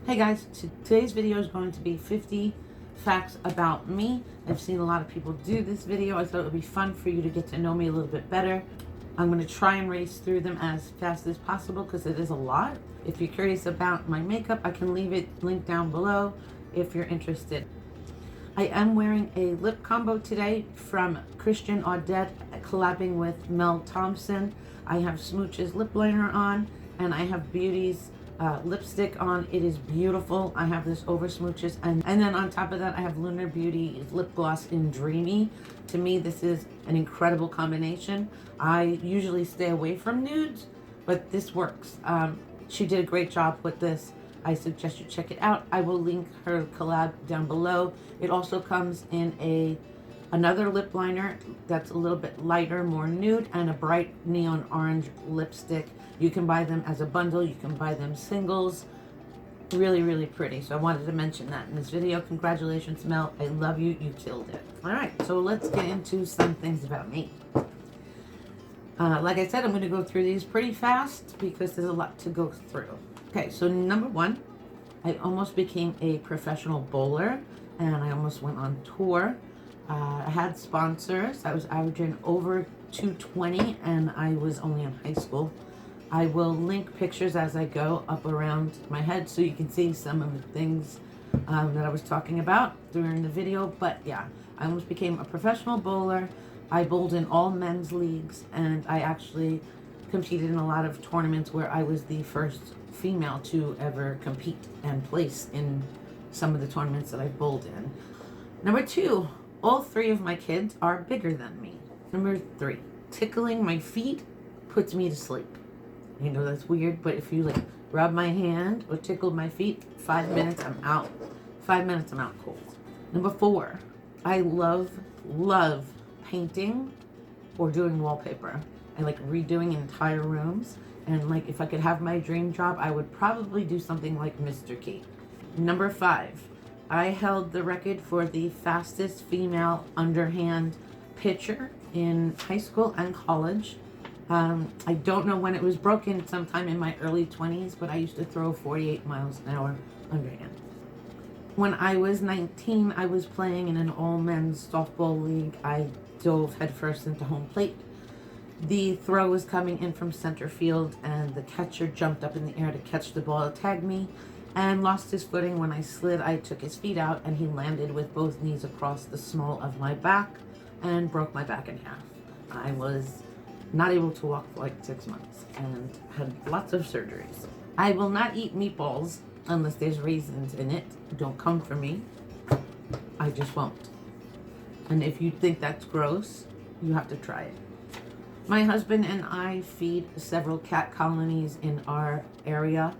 Hey guys, today's video is going to be 50 facts about me. I've seen a lot of people do this video. I thought it would be fun for you to get to know me a little bit better. I'm going to try and race through them as fast as possible because it is a lot. If you're curious about my makeup, I can leave it linked down below if you're interested. I am wearing a lip combo today from Christian AUDETTE collabing with THOMPSON. I have Smooch's lip liner on and I have Beauty's lipstick on. It is beautiful. I have this over Smooches and then on top of that I have Lunar Beauty's lip gloss in Dreamy. To me this is an incredible combination. I usually stay away from nudes, but this works. She did a great job with this. I suggest you check it out. I will link her collab down below. It also comes in another lip liner that's a little bit lighter, more nude, and a bright neon orange lipstick. You can buy them as a bundle, you can buy them singles. Really, really pretty. So I wanted to mention that in this video. Congratulations, Mel. I love you. You killed it. All right, so let's get into some things about me. Like I said, I'm going to go through these pretty fast because there's a lot to go through. Okay, so number one, I almost became a professional bowler and I almost went on tour. I had sponsors. I was averaging over 220 and I was only in high school. I will link pictures as I go up around my head so you can see some of the things that I was talking about during the video. But yeah, I almost became a professional bowler. I bowled in all men's leagues and I actually competed in a lot of tournaments where I was the first female to ever compete and place in some of the tournaments that I bowled in. Number two, all three of my kids are bigger than me. Number three, tickling my feet puts me to sleep. You know that's weird, but if you like rub my hand or tickle my feet, 5 minutes I'm out. 5 minutes I'm out cold. Number four, I love painting or doing wallpaper. I like redoing entire rooms. And like if I could have my dream job, I would probably do something like Mr. Key. Number five, I held the record for the fastest female underhand pitcher in high school and college. I don't know when it was broken, sometime in my early 20s, but I used to throw 48 miles an hour underhand. When I was 19, I was playing in an all-men's softball league. I dove headfirst into home plate. The throw was coming in from center field and the catcher jumped up in the air to catch the ball, tag me, and lost his footing. When I slid, I took his feet out and he landed with both knees across the small of my back and broke my back in half. I was not able to walk for like 6 months and had lots of surgeries. I will not eat meatballs unless there's raisins in it. Don't come for me. I just won't. And if you think that's gross, you have to try it. My husband and I feed several cat colonies in our area.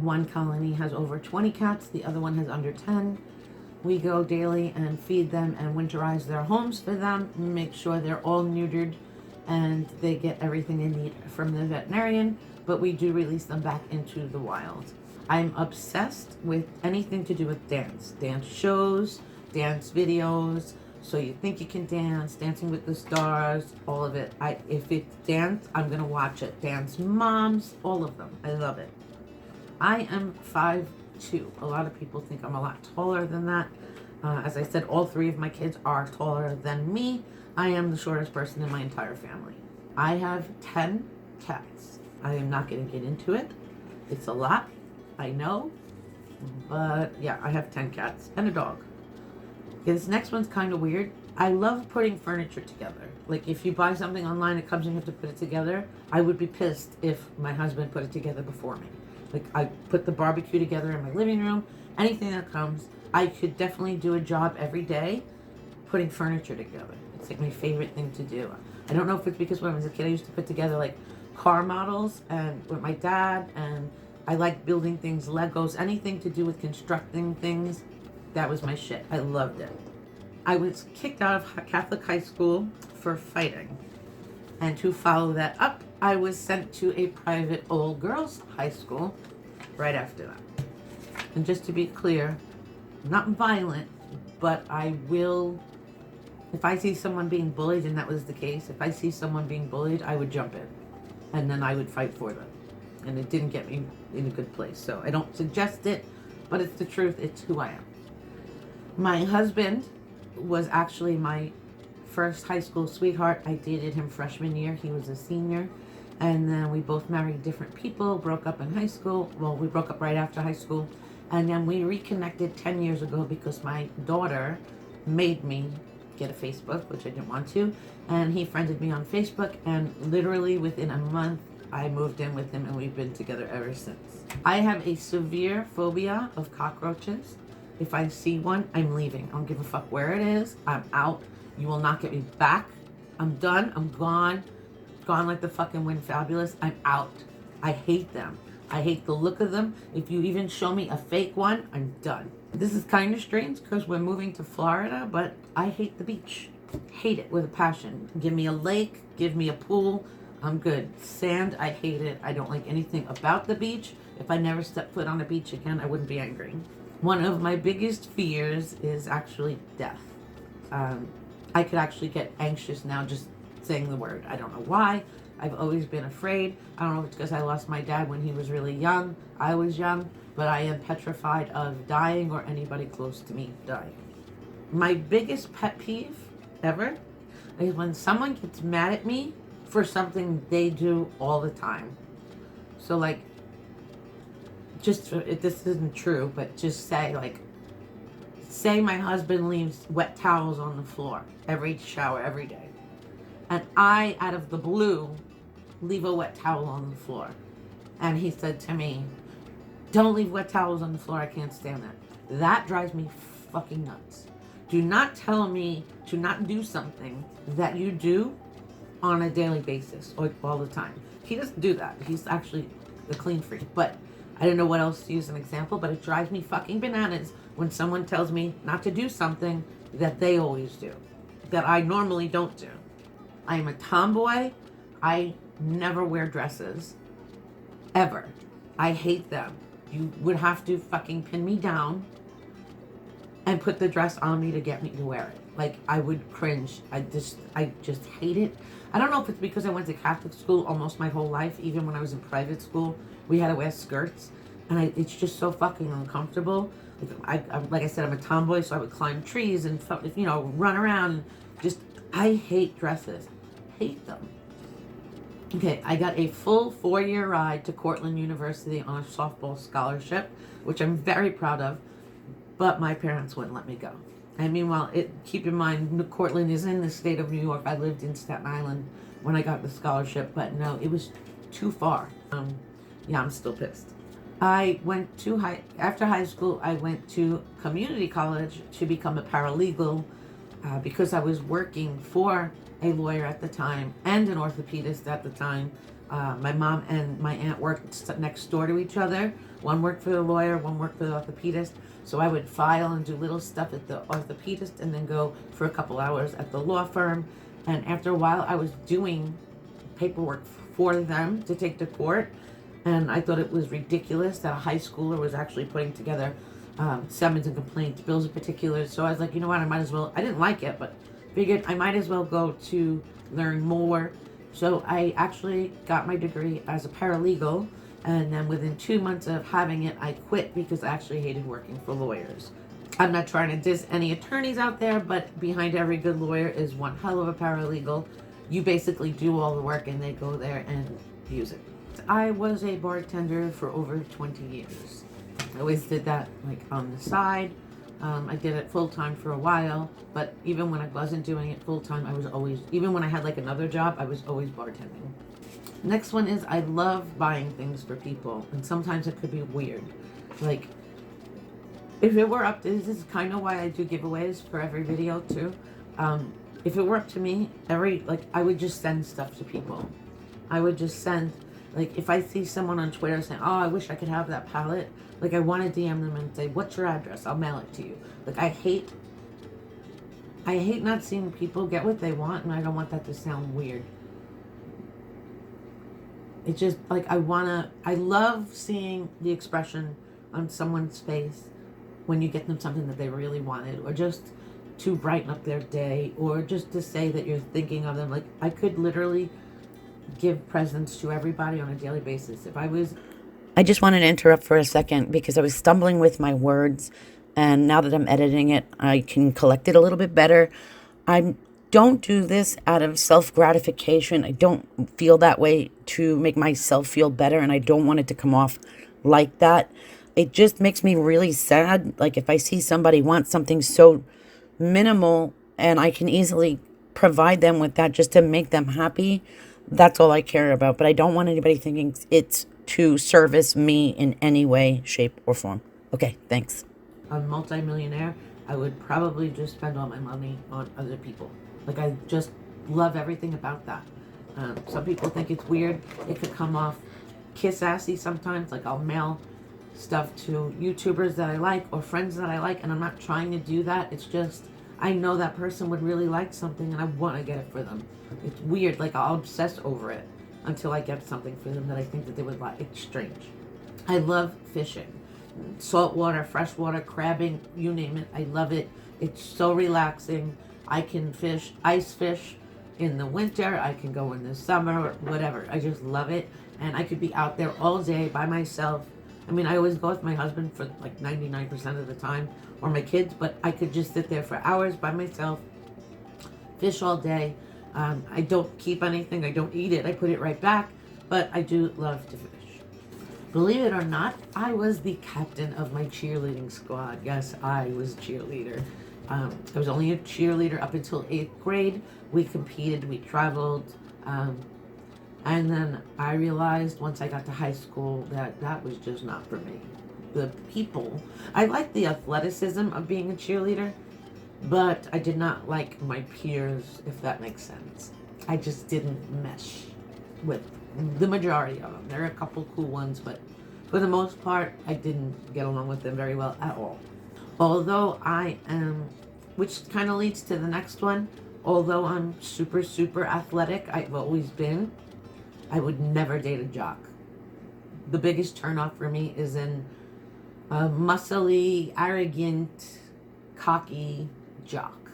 One colony has over 20 cats, the other one has under 10. We go daily and feed them and winterize their homes for them, make sure they're all neutered and they get everything they need from the veterinarian, but we do release them back into the wild. I'm obsessed with anything to do with dance shows, dance videos. So You Think You Can Dance, Dancing with the Stars, all of it. If it's dance, I'm gonna watch it. Dance Moms, all of them. I love it. I am 5'2". A lot of people think I'm a lot taller than that. As I said, all three of my kids are taller than me. I am the shortest person in my entire family. I have 10 cats. I am not gonna get into it. It's a lot, I know. But yeah, I have 10 cats and a dog. Okay, this next one's kind of weird. I love putting furniture together. Like if you buy something online, it comes and you have to put it together. I would be pissed if my husband put it together before me. Like I put the barbecue together in my living room. Anything that comes, I could definitely do a job every day putting furniture together. It's like my favorite thing to do. I don't know if it's because when I was a kid, I used to put together like car models and with my dad, and I like building things, Legos, anything to do with constructing things. That was my shit. I loved it. I was kicked out of Catholic high school for fighting. And to follow that up, I was sent to a private old girls high school right after that. And just to be clear, I'm not violent, but I will, if I see someone being bullied, and that was the case, if I see someone being bullied, I would jump in. And then I would fight for them. And it didn't get me in a good place. So I don't suggest it. but it's the truth. It's who I am. My husband was actually my first high school sweetheart. I dated him freshman year. He was a senior. And then we both married different people, broke up in high school. Well, we broke up right after high school. And then we reconnected 10 years ago because my daughter made me get a Facebook, which I didn't want to. And he friended me on Facebook. And literally within a month, I moved in with him and we've been together ever since. I have a severe phobia of cockroaches. If I see one, I'm leaving. I don't give a fuck where it is. I'm out. You will not get me back. I'm done. I'm gone. Gone like the fucking wind fabulous. I'm out. I hate them. I hate the look of them. If you even show me a fake one, I'm done. This is kind of strange because we're moving to Florida, but I hate the beach. Hate it with a passion. Give me a lake. Give me a pool. I'm good. Sand, I hate it. I don't like anything about the beach. If I never step foot on a beach again, I wouldn't be angry. One of my biggest fears is actually death. I could actually get anxious now just saying the word. I don't know why. I've always been afraid. I don't know if it's because I lost my dad when he was really young. I was young, but I am petrified of dying or anybody close to me dying. My biggest pet peeve ever is when someone gets mad at me for something they do all the time. So like, just, this isn't true, but just say like, say my husband leaves wet towels on the floor every shower, every day. And I, out of the blue, leave a wet towel on the floor. And he said to me, don't leave wet towels on the floor. I can't stand that. That drives me fucking nuts. Do not tell me to not do something that you do on a daily basis or all the time. He doesn't do that. He's actually a clean freak. But I don't know what else to use an example, but it drives me fucking bananas when someone tells me not to do something that they always do, that I normally don't do. I am a tomboy. I never wear dresses. Ever. I hate them. You would have to fucking pin me down and put the dress on me to get me to wear it. Like, I would cringe. I just hate it. I don't know if it's because I went to Catholic school almost my whole life. Even when I was in private school, we had to wear skirts. And it's just so fucking uncomfortable. Like I said, I'm a tomboy, so I would climb trees and, you know, run around. I hate dresses. Hate them. Okay, I got a full 4-year ride to Cortland University on a softball scholarship, which I'm very proud of, but my parents wouldn't let me go. And meanwhile, keep in mind, Cortland is in the state of New York. I lived in Staten Island when I got the scholarship, but no, it was too far. Yeah, I'm still pissed. I went to after high school, I went to community college to become a paralegal because I was working for a lawyer at the time and an orthopedist at the time. My mom and my aunt worked next door to each other. One worked for the lawyer, one worked for the orthopedist. So I would file and do little stuff at the orthopedist and then go for a couple hours at the law firm. And after a while, I was doing paperwork for them to take to court. And I thought it was ridiculous that a high schooler was actually putting together summons and complaints, bills of particulars. So I was like, you know what, I might as well, I didn't like it, but figured I might as well go to learn more. So I actually got my degree as a paralegal, and then within 2 months of having it, I quit because I actually hated working for lawyers. I'm not trying to diss any attorneys out there, but behind every good lawyer is one hell of a paralegal. You basically do all the work and they go there and use it. I was a bartender for over 20 years. I always did that like on the side. I did it full-time for a while, but even when I wasn't doing it full-time, I was always, even when I had like another job, I was always bartending. Next one is I love buying things for people, and sometimes it could be weird. Like, if it were up to, this is kind of why I do giveaways for every video too. If it were up to me, I would just send stuff to people. I would just send, like, if I see someone on Twitter saying, oh, I wish I could have that palette, like, I want to DM them and say, what's your address? I'll mail it to you. Like, I hate not seeing people get what they want, and I don't want that to sound weird. It's just, like, I love seeing the expression on someone's face when you get them something that they really wanted, or just to brighten up their day, or just to say that you're thinking of them. Like, I could literally give presents to everybody on a daily basis. If I was I just wanted to interrupt for a second because I was stumbling with my words, and now that I'm editing it, I can collect it a little bit better. I don't do this out of self-gratification. I don't feel that way to make myself feel better, and I don't want it to come off like that. It just makes me really sad. Like if I see somebody want something so minimal and I can easily provide them with that just to make them happy, that's all I care about. But I don't want anybody thinking it's to service me in any way, shape, or form. Okay, thanks. A multimillionaire, I would probably just spend all my money on other people. Like, I just love everything about that. Some people think it's weird. It could come off kiss-assy sometimes. Like, I'll mail stuff to YouTubers that I like or friends that I like, and I'm not trying to do that. It's just, I know that person would really like something, and I want to get it for them. It's weird. Like, I'll obsess over it until I get something for them that I think that they would like. It's strange. I love fishing. Saltwater, freshwater, crabbing, you name it. I love it. It's so relaxing. I can fish, ice fish in the winter. I can go in the summer, whatever. I just love it. And I could be out there all day by myself. I mean, I always go with my husband for like 99% of the time, or my kids, but I could just sit there for hours by myself, fish all day. I don't keep anything. I don't eat it. I put it right back, but I do love to fish. Believe it or not, I was the captain of my cheerleading squad. Yes, I was a cheerleader. I was only a cheerleader up until 8th grade. We competed, we traveled, and then I realized once I got to high school that that was just not for me. The people, I liked the athleticism of being a cheerleader, but I did not like my peers, if that makes sense. I just didn't mesh with the majority of them. There are a couple cool ones, but for the most part, I didn't get along with them very well at all. Although I am, which kind of leads to the next one, although I'm super, super athletic, I've always been, I would never date a jock. The biggest turnoff for me is in a muscly, arrogant, cocky jock.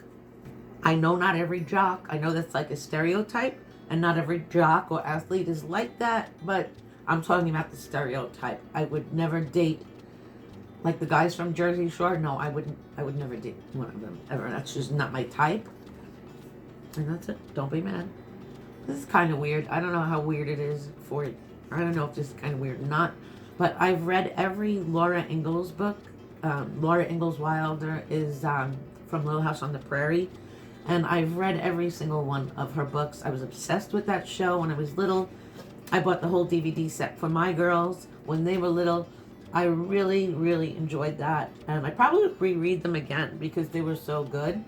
I know not every jock, I know that's like a stereotype, and not every jock or athlete is like that, but I'm talking about the stereotype. I would never date like the guys from Jersey Shore. No, I would never date one of them ever. That's just not my type. And that's it. Don't be mad. This is kind of weird. I don't know how weird it is for it. I don't know if this is kind of weird or not, but I've read every Laura Ingalls book. Laura Ingalls Wilder is from Little House on the Prairie. And I've read every single one of her books. I was obsessed with that show when I was little. I bought the whole DVD set for my girls when they were little. I really, really enjoyed that. And I probably would reread them again because they were so good.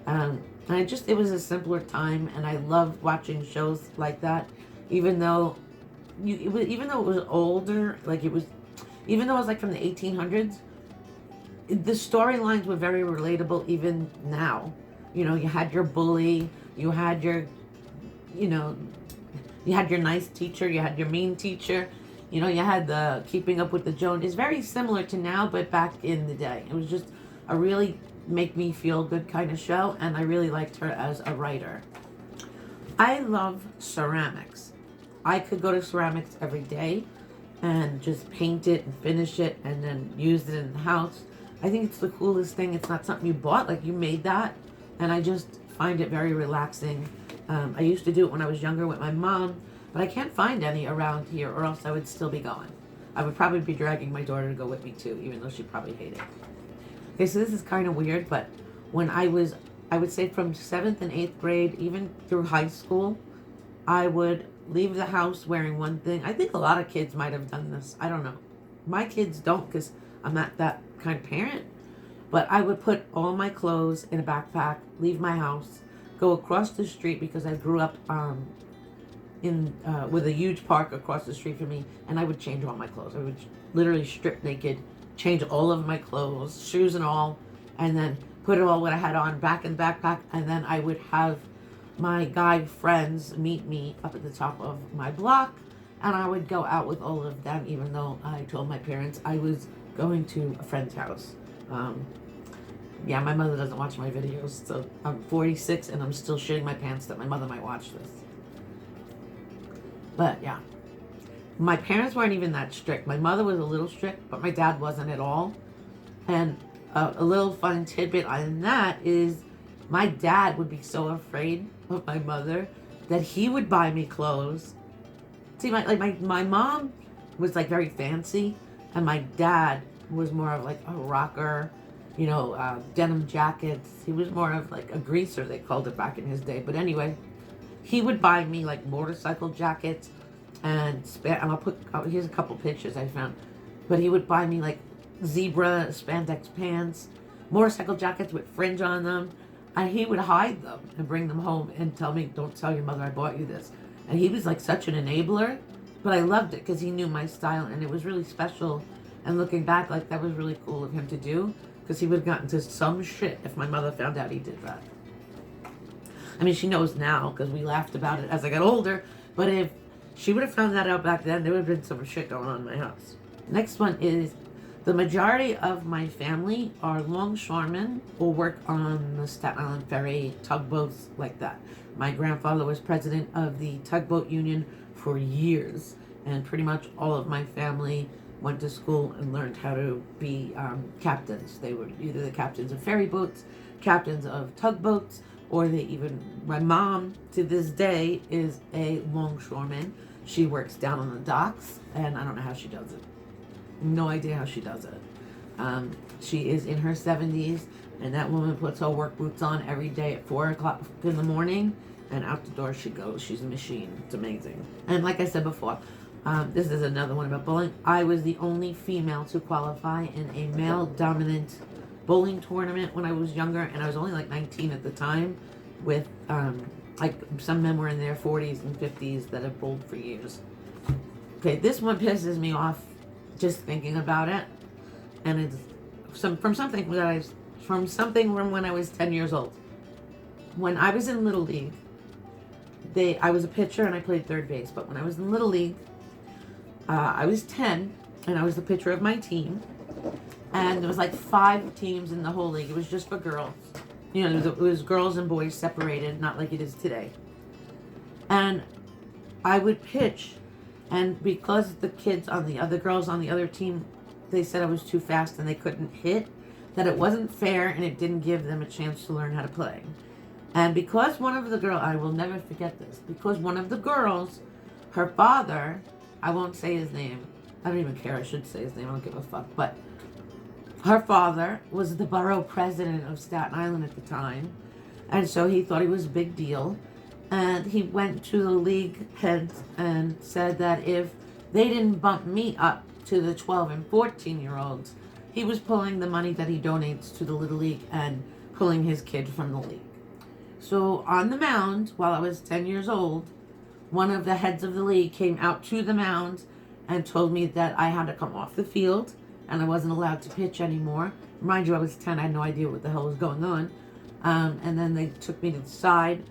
And it was a simpler time, and I loved watching shows like that. Even though it was older, even though it was like from the 1800s, the storylines were very relatable even now. You know, you had your bully, you had your nice teacher, you had your mean teacher, you had the Keeping Up with the Joneses. It's very similar to now, but back in the day. It was just a really make me feel good kind of show, and I really liked her as a writer. I love ceramics. I could go to ceramics every day and just paint it and finish it and then use it in the house. I think it's the coolest thing. It's not something you bought, like you made that. And I just find it very relaxing. I used to do it when I was younger with my mom, but I can't find any around here, or else I would still be going. I would probably be dragging my daughter to go with me too, even though she'd probably hate it. Okay, so this is kind of weird, but when I would say from 7th and 8th grade, even through high school, I would leave the house wearing one thing. I think a lot of kids might have done this. I don't know. My kids don't, because I'm not that kind of parent. But I would put all my clothes in a backpack, leave my house, go across the street, because I grew up with a huge park across the street from me, and I would change all my clothes. I would literally strip naked, change all of my clothes, shoes and all, and then put it all what I had on back in the backpack, and then I would have my guy friends meet me up at the top of my block, and I would go out with all of them, even though I told my parents I was going to a friend's house. Yeah, my mother doesn't watch my videos, so I'm 46 and I'm still shitting my pants that my mother might watch this. But yeah, My parents weren't even that strict. My mother was a little strict, but my dad wasn't at all. And a little fun tidbit on that is my dad would be so afraid of my mother that he would buy me clothes. See, my mom was like very fancy, and my dad was more of like a rocker, you know, denim jackets. He was more of like a greaser, they called it back in his day. But anyway, he would buy me like motorcycle jackets and I'll put, here's a couple pictures I found. But he would buy me like zebra spandex pants, motorcycle jackets with fringe on them, and he would hide them and bring them home and tell me, don't tell your mother I bought you this. And he was like such an enabler, but I loved it because he knew my style, and it was really special. And looking back, like, that was really cool of him to do, because he would have gotten into some shit if my mother found out he did that. I mean, she knows now because we laughed about it as I got older, but if she would have found that out back then, there would have been some shit going on in my house. Next one is, the majority of my family are longshoremen or work on the Staten Island Ferry, tugboats like that. My grandfather was president of the tugboat union for years, and pretty much all of my family went to school and learned how to be captains. They were either the captains of ferry boats, captains of tugboats, or they even, my mom to this day is a longshoreman. She works down on the docks, and I don't know how she does it. No idea how she does it. She is in her 70s, and that woman puts her work boots on every day at 4 o'clock in the morning, and out the door she goes. She's a machine. It's amazing. And like I said before, this is another one about bowling. I was the only female to qualify in a male-dominant bowling tournament when I was younger, and I was only like 19 at the time, with like some men were in their 40s and 50s that have bowled for years. Okay, this one pisses me off just thinking about it, and it's from something from when I was 10 years old. When I was in Little League, I was a pitcher and I played third base, but when I was in Little League, I was 10 and I was the pitcher of my team, and there was like 5 teams in the whole league. It was just for girls, you know, it was girls and boys separated, not like it is today. And I would pitch, and because the girls on the other team, they said I was too fast and they couldn't hit, that it wasn't fair and it didn't give them a chance to learn how to play. And because one of the girls, I will never forget this, because one of the girls, her father, I won't say his name, I don't even care, I should say his name, I don't give a fuck, but her father was the borough president of Staten Island at the time, and so he thought he was a big deal. And he went to the league heads and said that if they didn't bump me up to the 12 and 14-year-olds, he was pulling the money that he donates to the Little League and pulling his kid from the league. So on the mound, while I was 10 years old, one of the heads of the league came out to the mound and told me that I had to come off the field and I wasn't allowed to pitch anymore. Mind you, I was 10, I had no idea what the hell was going on. And then they took me to the side.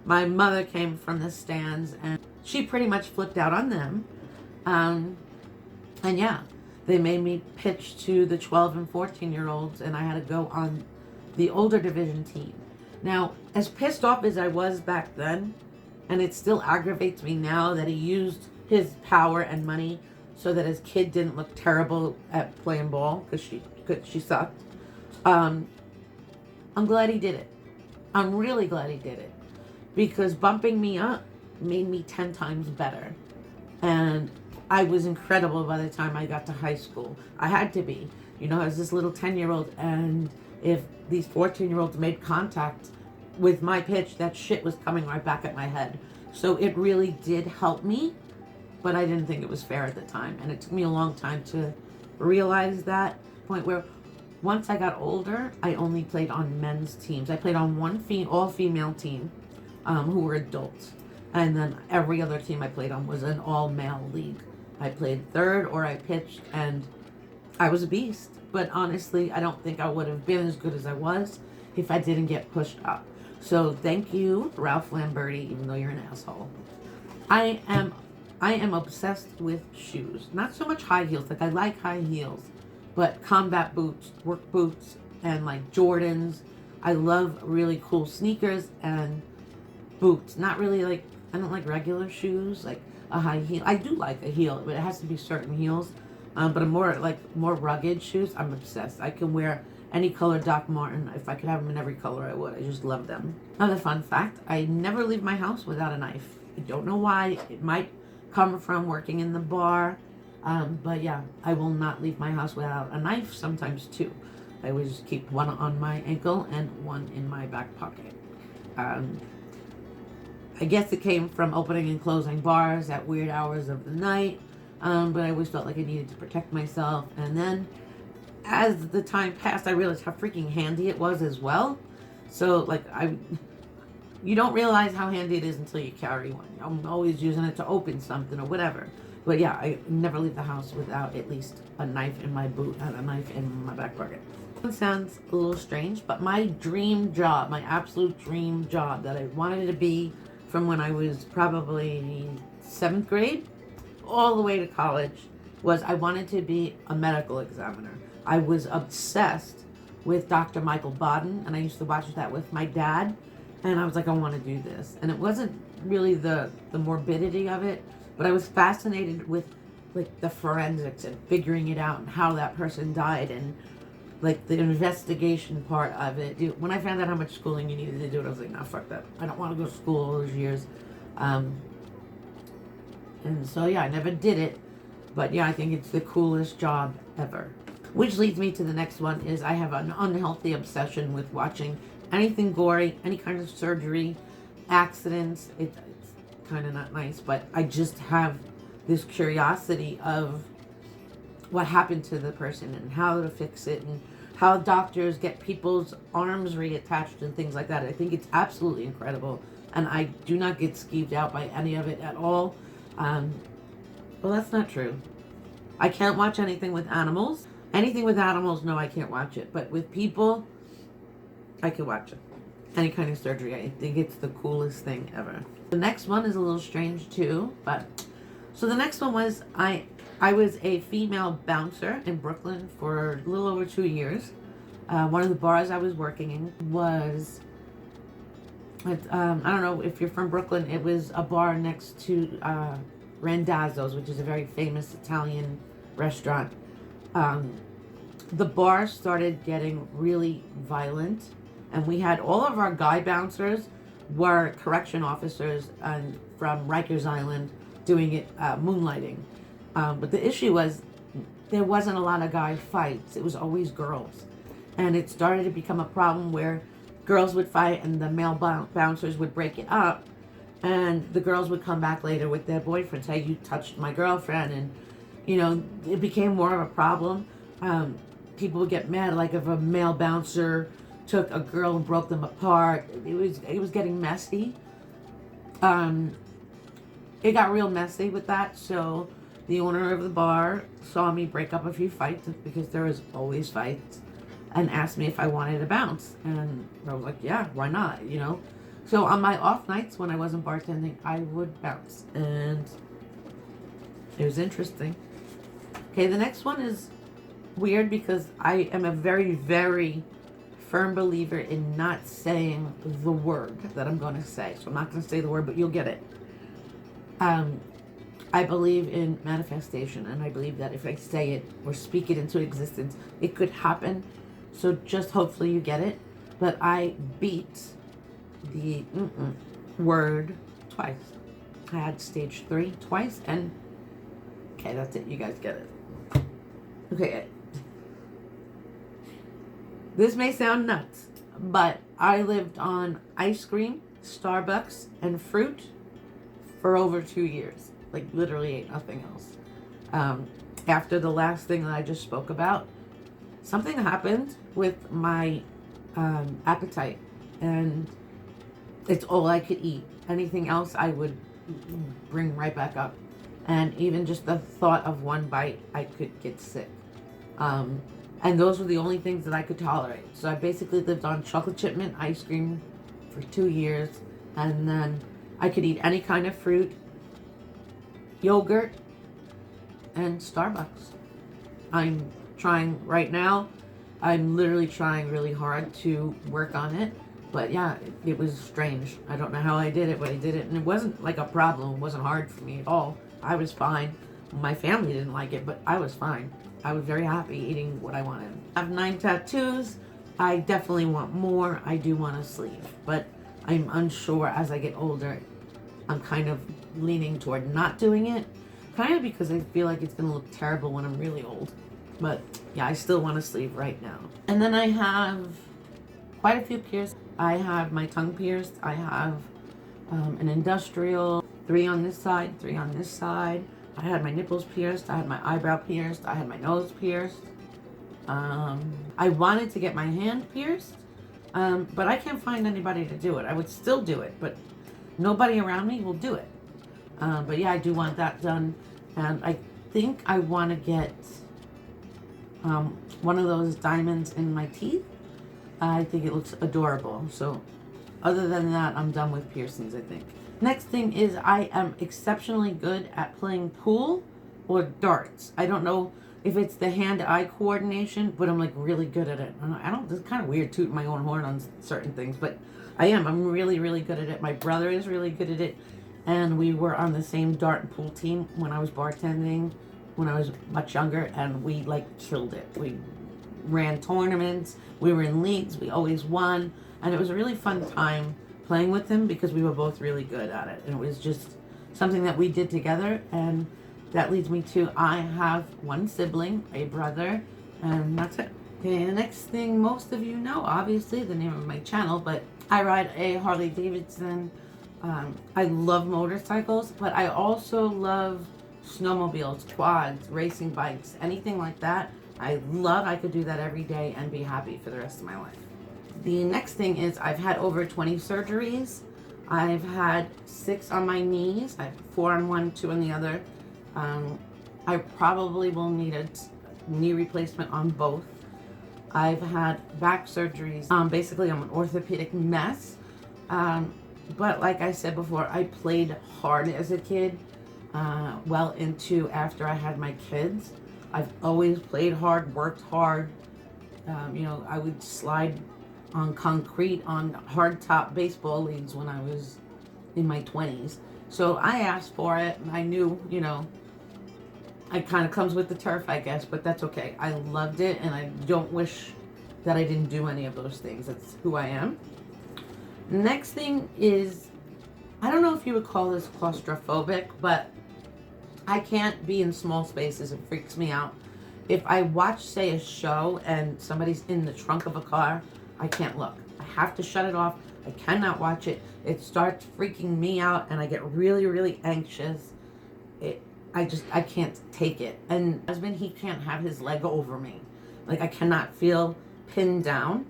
My mother came from the stands, and she pretty much flipped out on them. And yeah, they made me pitch to the 12 and 14-year-olds, and I had to go on the older division team. Now, as pissed off as I was back then, and it still aggravates me now that he used his power and money so that his kid didn't look terrible at playing ball, because she sucked. I'm glad he did it. I'm really glad he did it. Because bumping me up made me 10 times better. And I was incredible by the time I got to high school. I had to be. You know, I was this little 10-year-old, and if these 14-year-olds made contact with my pitch, that shit was coming right back at my head. So it really did help me, but I didn't think it was fair at the time. And it took me a long time to realize that point where once I got older, I only played on men's teams. I played on one all-female team. Who were adults, and then every other team I played on was an all-male league. I played third or I pitched, and I was a beast. But honestly, I don't think I would have been as good as I was if I didn't get pushed up. So thank you, Ralph Lamberti, even though you're an asshole. I am obsessed with shoes. Not so much high heels. Like, I like high heels, but combat boots, work boots, and like Jordans. I love really cool sneakers and boots. Not really like, I don't like regular shoes. Like, a high heel. I do like a heel, but it has to be certain heels. But a more rugged shoes, I'm obsessed. I can wear any color Doc Marten. If I could have them in every color, I would. I just love them. Another fun fact, I never leave my house without a knife. I don't know why. It might come from working in the bar. But yeah, I will not leave my house without a knife, sometimes two. I always keep one on my ankle and one in my back pocket. I guess it came from opening and closing bars at weird hours of the night. But I always felt like I needed to protect myself. And then as the time passed, I realized how freaking handy it was as well. So like you don't realize how handy it is until you carry one. I'm always using it to open something or whatever. But yeah, I never leave the house without at least a knife in my boot and a knife in my back pocket. It sounds a little strange, but my dream job, my absolute dream job that I wanted to be from when I was probably 7th grade all the way to college was I wanted to be a medical examiner. I was obsessed with Dr. Michael Baden, and I used to watch that with my dad, and I was like, I want to do this. And it wasn't really the morbidity of it, but I was fascinated with like the forensics and figuring it out and how that person died and like the investigation part of it. Dude, when I found out how much schooling you needed to do it, I was like, nah, fuck that. I don't want to go to school all those years. And so yeah, I never did it, but yeah, I think it's the coolest job ever. Which leads me to the next one is I have an unhealthy obsession with watching anything gory, any kind of surgery, accidents. It's kind of not nice, but I just have this curiosity of what happened to the person and how to fix it and how doctors get people's arms reattached and things like that. I think it's absolutely incredible, and I do not get skeeved out by any of it at all. Well, that's not true. I can't watch anything with animals. Anything with animals, no, I can't watch it. But with people, I can watch it. Any kind of surgery, I think it's the coolest thing ever. The next one is a little strange too, but so the next one was I was a female bouncer in Brooklyn for a little over 2 years. One of the bars I was working in was, I don't know if you're from Brooklyn, it was a bar next to Randazzo's, which is a very famous Italian restaurant. The bar started getting really violent, and we had all of our guy bouncers were correction officers from Rikers Island doing it, moonlighting. But the issue was there wasn't a lot of guy fights. It was always girls. And it started to become a problem where girls would fight and the male bouncers would break it up. And the girls would come back later with their boyfriends. Hey, you touched my girlfriend. And, you know, it became more of a problem. People would get mad, like if a male bouncer took a girl and broke them apart. It was getting messy. It got real messy with that. So the owner of the bar saw me break up a few fights, because there was always fights, and asked me if I wanted to bounce. And I was like, yeah, why not, you know? So on my off nights when I wasn't bartending, I would bounce, and it was interesting. Okay, the next one is weird because I am a very, very firm believer in not saying the word that I'm going to say. So I'm not going to say the word, but you'll get it. I believe in manifestation, and I believe that if I say it or speak it into existence, it could happen. So just hopefully you get it. But I beat the word twice. I had stage 3 twice, and okay, that's it. You guys get it. Okay. This may sound nuts, but I lived on ice cream, Starbucks, and fruit for over 2 years. Like, literally ate nothing else. After the last thing that I just spoke about, something happened with my appetite, and it's all I could eat. Anything else I would bring right back up. And even just the thought of one bite, I could get sick. And those were the only things that I could tolerate. So I basically lived on chocolate chip mint ice cream for 2 years. And then I could eat any kind of fruit, yogurt, and Starbucks. I'm trying right now. I'm literally trying really hard to work on it. But yeah, it was strange. I don't know how I did it, but I did it. And it wasn't like a problem. It wasn't hard for me at all. I was fine. My family didn't like it, but I was fine. I was very happy eating what I wanted. I have 9 tattoos. I definitely want more. I do want a sleeve, but I'm unsure as I get older. I'm kind of leaning toward not doing it. Kind of because I feel like it's going to look terrible when I'm really old. But yeah, I still want a sleeve right now. And then I have quite a few pierced. I have my tongue pierced. I have an industrial, 3 on this side, 3 on this side. I had my nipples pierced. I had my eyebrow pierced. I had my nose pierced. I wanted to get my hand pierced, but I can't find anybody to do it. I would still do it, but nobody around me will do it. But yeah, I do want that done. And I think I want to get one of those diamonds in my teeth. I think it looks adorable. So other than that, I'm done with piercings, I think. Next thing is I am exceptionally good at playing pool or darts. I don't know if it's the hand-eye coordination, but I'm like really good at it. I don't, it's kind of weird tooting my own horn on certain things, but I am. I'm really, really good at it. My brother is really good at it. And we were on the same dart and pool team when I was bartending, when I was much younger, and we like killed it. We ran tournaments, we were in leagues, we always won, and it was a really fun time playing with him because we were both really good at it, and it was just something that we did together. And that leads me to I have one sibling, a brother, and that's it. Okay, the next thing most of you know, obviously the name of my channel, but I ride a Harley Davidson. I love motorcycles, but I also love snowmobiles, quads, racing bikes, anything like that. I could do that every day and be happy for the rest of my life. The next thing is I've had over 20 surgeries. I've had 6 on my knees. I have 4 on one, 2 on the other. I probably will need a knee replacement on both. I've had back surgeries. Basically, I'm an orthopedic mess. But like I said before, I played hard as a kid, well into after I had my kids. I've always played hard, worked hard. You know, I would slide on concrete on hard top baseball leagues when I was in my 20s. So I asked for it, and I knew, you know, it kind of comes with the turf, I guess, but that's okay. I loved it, and I don't wish that I didn't do any of those things. That's who I am. Next thing is, I don't know if you would call this claustrophobic, but I can't be in small spaces. It freaks me out. If I watch, say, a show and somebody's in the trunk of a car, I can't look. I have to shut it off. I cannot watch it. It starts freaking me out, and I get really, really anxious. I can't take it. And my husband, he can't have his leg over me. Like, I cannot feel pinned down.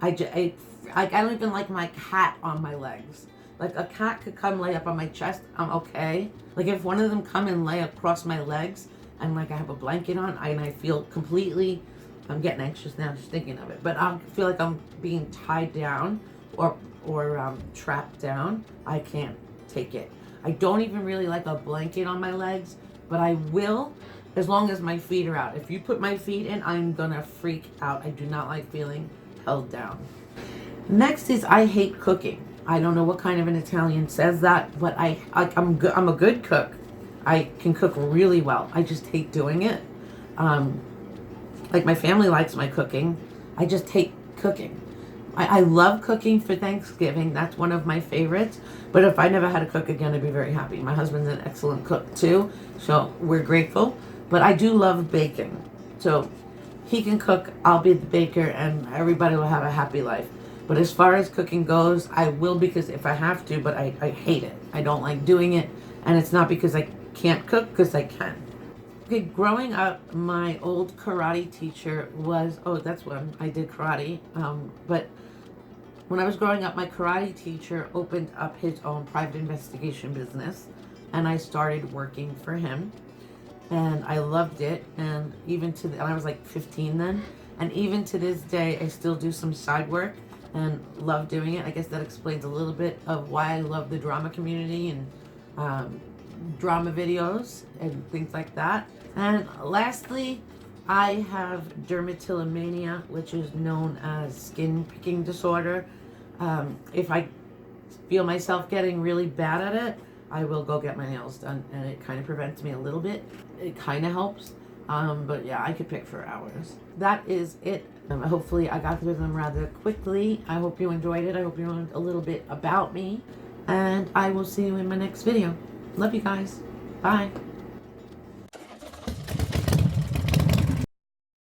I don't even like my cat on my legs. Like, a cat could come lay up on my chest, I'm okay. Like, if one of them come and lay across my legs, and like I have a blanket on, and I feel completely, I'm getting anxious now just thinking of it, but I feel like I'm being tied down or trapped down. I can't take it. I don't even really like a blanket on my legs, but I will as long as my feet are out. If you put my feet in, I'm gonna freak out. I do not like feeling held down. Next is I hate cooking. I don't know what kind of an Italian says that, but I'm a good cook. I can cook really well. I just hate doing it. Like, my family likes my cooking. I just hate cooking. I love cooking for Thanksgiving. That's one of my favorites. But if I never had to cook again, I'd be very happy. My husband's an excellent cook too, so we're grateful. But I do love baking. So he can cook, I'll be the baker, and everybody will have a happy life. But as far as cooking goes, I will because if I have to, but I hate it. I don't like doing it. And it's not because I can't cook, because I can. Okay, growing up, my old karate teacher was, that's when I did karate. But when I was growing up, my karate teacher opened up his own private investigation business, and I started working for him. And I loved it, and and I was like 15 then, and even to this day, I still do some side work and love doing it. I guess that explains a little bit of why I love the drama community and drama videos and things like that. And lastly, I have dermatillomania, which is known as skin picking disorder. If I feel myself getting really bad at it, I will go get my nails done, and it kind of prevents me a little bit. It kind of helps. But yeah, I could pick for hours. That is it. Hopefully I got through them rather quickly. I hope you enjoyed it. I hope you learned a little bit about me. And I will see you in my next video. Love you guys. Bye.